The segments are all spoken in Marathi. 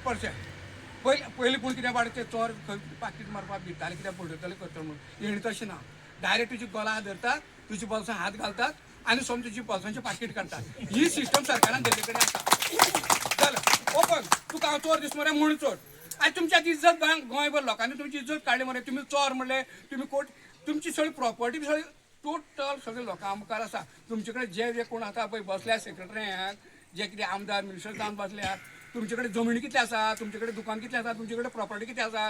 100%. पयलीं पूण कितें वाडते चोर पाकीट मारपाक भिताले कित्याक पळयतले करतले म्हणून हेणी तशें ना. डायरेक्ट तुजी गोला धरतात, तुजी बॉल्सां हात घालतात आनी सोम तुजी बॉल्सांचे पाकीट काडटात. ही सिस्टम सरकारान तेजे कडेन आसा. जालें ओपन तुका हांव चोर दिसता मरे म्हूण चोर. आनी तुमची आतां इज्जत गोंयभर लोकांनी तुमची इज्जत काडली मरे. तुमी चोर म्हणले, तुमी कोट तुमची सगळी प्रॉपर्टी सगळी टोटल सगळे लोकां मुखार आसा. तुमचे कडेन जे कोण आतां पळय बसल्या सेक्रेटऱ्यांक, जे कितें आमदार मिनिस्टर जावन बसल्यात, तुमचे कडेन जमीन कितले आसा, तुमचे कडेन दुकान कितलें आसा, तुमचे कडेन प्रॉपर्टी कितें आसा,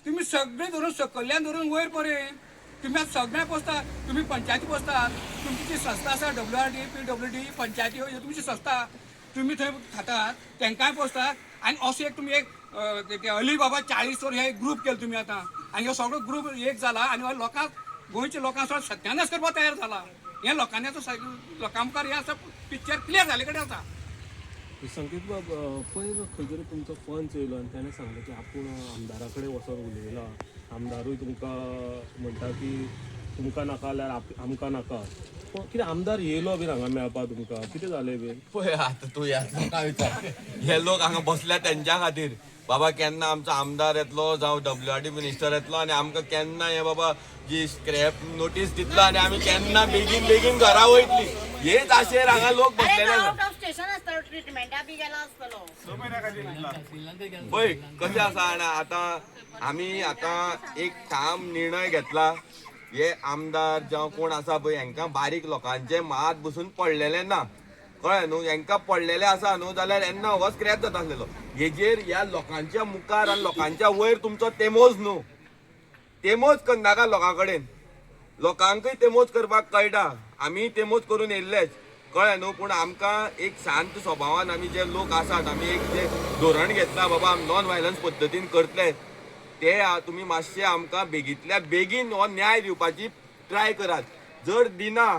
तुमी सगळें धरून सकयल्यान धरून वयर पर्यंत तुमी आतां सगळें पोसतात. तुमी पंचायती पोसतात. तुमची जी संस्था आसा WRD, PWD, पंचायती ह्यो तुमची संस्था, तुमी थंय खातात, तांकांय पोसतात. आनी असो एक तुमी एक अली बाबा 40 वर हे ग्रूप केलो तुमी आतां. आनी हो सगळो ग्रूप एक जाला आनी हो लोकांक गोंयच्या लोकांक सत्यानाश करपाक तयार जाला. हे लोकांनी आतां लोकां मुखार हे आसा पिक्चर क्लियर जाले कडेन आसा. संकेत बाब पळय खंय तरी तुमचो पंच येयलो आनी ताणें सांगलें की आपूण आमदारा कडेन वचोन उलयला. आमदारूय तुमकां म्हणटा की तुमकां नाका जाल्यार आमकां नाका. पूण कितें आमदार येयलो बीन हांगा मेळपा तुमकां कितें जालें बीन? पळय आतां तूं ह्या लोकांक विचार. हे लोक हांगा बसल्या तेंच्या खातीर बाबा केन्ना आमचो आमदार येतलो जावं WRD मिनिस्टर येतलो आनी आमकां केन्ना हे बाबा जी स्क्रॅप नोटीस दितलो आनी आमी केन्ना बेगीन बेगीन घरा वयतली हेच आशेर हांगा लोक बसलेले आसा. पळय कशें आसा आतां आमी आतां एक ठाम निर्णय घेतला. हे आमदार जावं कोण आसा पळय हांकां बारीक लोकांचे मात बसून पडलेले ना. कळ्ळें न्हू. हांकां पडलेले आसा न्हू जाल्यार येन्ना हो स्क्रॅप जाता आसलेलो. हेजेर ह्या लोकांच्या मुखार आनी लोकांच्या वयर तुमचो तेमोज न्हू. तेमोज करनाका लोकां कडेन. लोकांकय तेमोज करपाक कळटा. आमी तेमोज करून येयल्लेच. कळ्ळें न्हू. पूण आमकां एक शांत स्वभावान आमी जे लोक आसात आमी एक जे धोरण घेतला बाबा आमी नॉन व्हायलन्स पद्दतीन करतले ते तुमी मातशें आमकां बेगींतल्या बेगीन हो न्याय दिवपाची ट्राय करात. जर दिना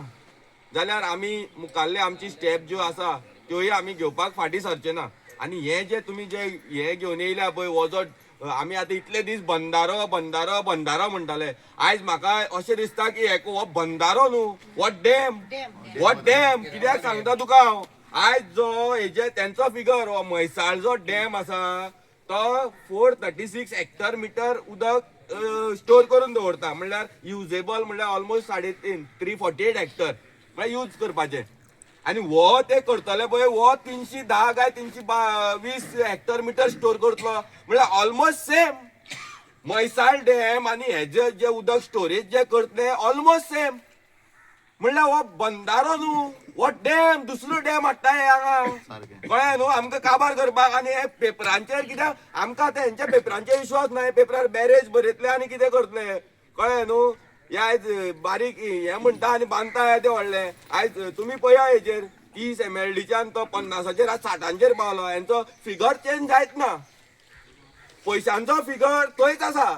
जाल्यार आमी मुखाल्ले आमची स्टेप ज्यो आसा त्योय आमी घेवपाक फाटीं सरचे ना. आनी हे जे तुमी जे हे घेवन येयल्या पळय हो जो आमी आतां इतले दीस बंदारो बंदारो बंदारो म्हणटाले. आयज म्हाका अशें दिसता की हो बंदारो न्हू हो डॅम. हो डॅम कित्याक सांगता तुका हांव. आयज जो हेजे तेंचो फिगर हो म्हैसाळ जो डॅम आसा तो 436 हेक्टर मिटर उदक स्टोर करून दवरता. म्हणल्यार युजेबल म्हणल्यार ऑलमोस्ट 348 हेक्टर म्हणल्यार यूज करपाचे. आनी हो ते करतले पळय हो 310 काय 320 हेक्टर मिटर स्टोर करतलो म्हणल्यार ऑलमोस्ट सेम. म्हैसाळ डॅम आनी हेजे जे उदक स्टोरेज जे करतले ऑलमोस्ट सेम. म्हणल्यार हो बंदारो न्हू हो डॅम दुसरो डॅम हाडटा हे हांगा. कळ्ळें न्हू. आमकां काबार करपाक आनी हे पेपरांचेर कित्याक आमकां तेंच्या पेपरांचेर विश्वास ना. पेपरार बॅरेज बरयतले आनी कितें करतले. कळ्ळें न्हू. हे आयज बारीक हे म्हणटा आनी बांदता ते व्हडले. आयज तुमी पळया हेजेर 30 MLDच्यान तो 50चेर 60चेर पावलो. हेंचो फिगर चेंज जायत ना. पयशांचो फिगर थंयच आसा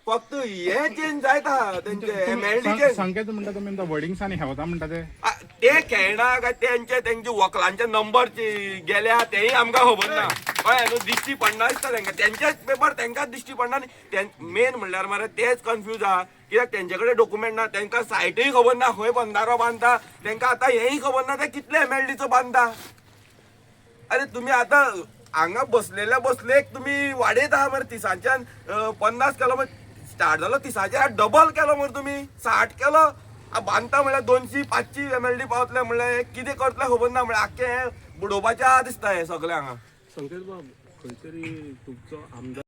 फक्त हे चेंज जायत आहा तेंचे MLD. संकेत म्हणटा तुमी वर्डिंग्स आनी हेवता म्हणटा ते खेळना काय तेंचे वकलांचे नंबर गेल्या तेही आमकां खबर ना. कळ्ळें न्हू. दिश्टी पडना दिसता तेंकां. तेंचेच पेपर तेंकांच दिश्टी पडना. मेन म्हणल्यार मरे तेच कन्फ्यूज आहा कित्याक तेंचे कडेन डॉक्युमेंट ना. तेंकां सायटूय खबर ना खंय बंदारो बांदता. तेंकां आतां हेंय खबर ना ते कितले MLDचो बांदता. अरे तुमी आतां हांगा बसलेल्या बसलेक तुमी वाडयत आहा मरे. 30च्यान 50 केलो मरे. स्टार्ट जालो 30च्यार डबल केलो मरे तुमी 60 केलो. बांदता म्हणल्यार 200-500 MLD पावतले म्हणल्यार कितें करतले खबर ना. म्हणल्यार आख्खें बुडोवपाचें दिसता हे सगळें हांगा. संकेत बाब खंय तरी तुमचो आमदार